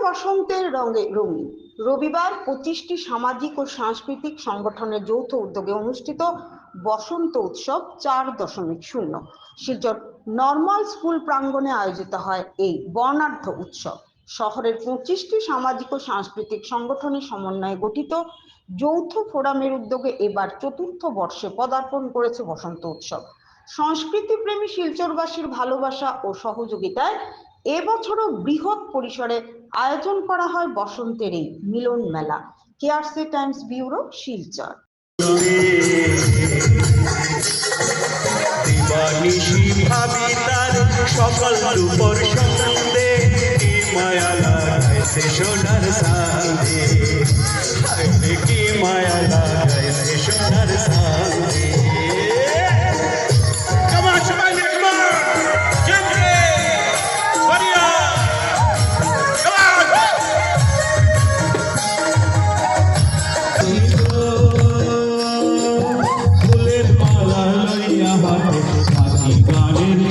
বসন্তের রঙে রঙিন। রবিবার 25টি সামাজিক ও সাংস্কৃতিক সংগঠনের যৌথ উদ্যোগে অনুষ্ঠিত বসন্ত উৎসব 4.0 শিলচর নর্মাল স্কুল প্রাঙ্গণে আয়োজিত হয় এই বর্ণাঢ্য উৎসব। শহরের 25টি সামাজিক ও সাংস্কৃতিক সংগঠনের সমন্বয়ে গঠিত যৌথ ফোরামের উদ্যোগে এবার চতুর্থ বর্ষে পদার্পণ করেছে বসন্ত উৎসব। সংস্কৃতি প্রেমী শিলচরবাসীর ভালোবাসা ও সহযোগিতায় এবছরও বৃহৎ পরিসরে আয়োজন করা হয় বসন্তের এই মিলন মেলা। KRC Times bureau, Silchar. সকল রূপর সন্দে মায়া লাগাইছে সোনার সান্দে, কি মায়া লাগাইছে সোনার সান্দে। ফুলের মালা লইয়া হাতে গানের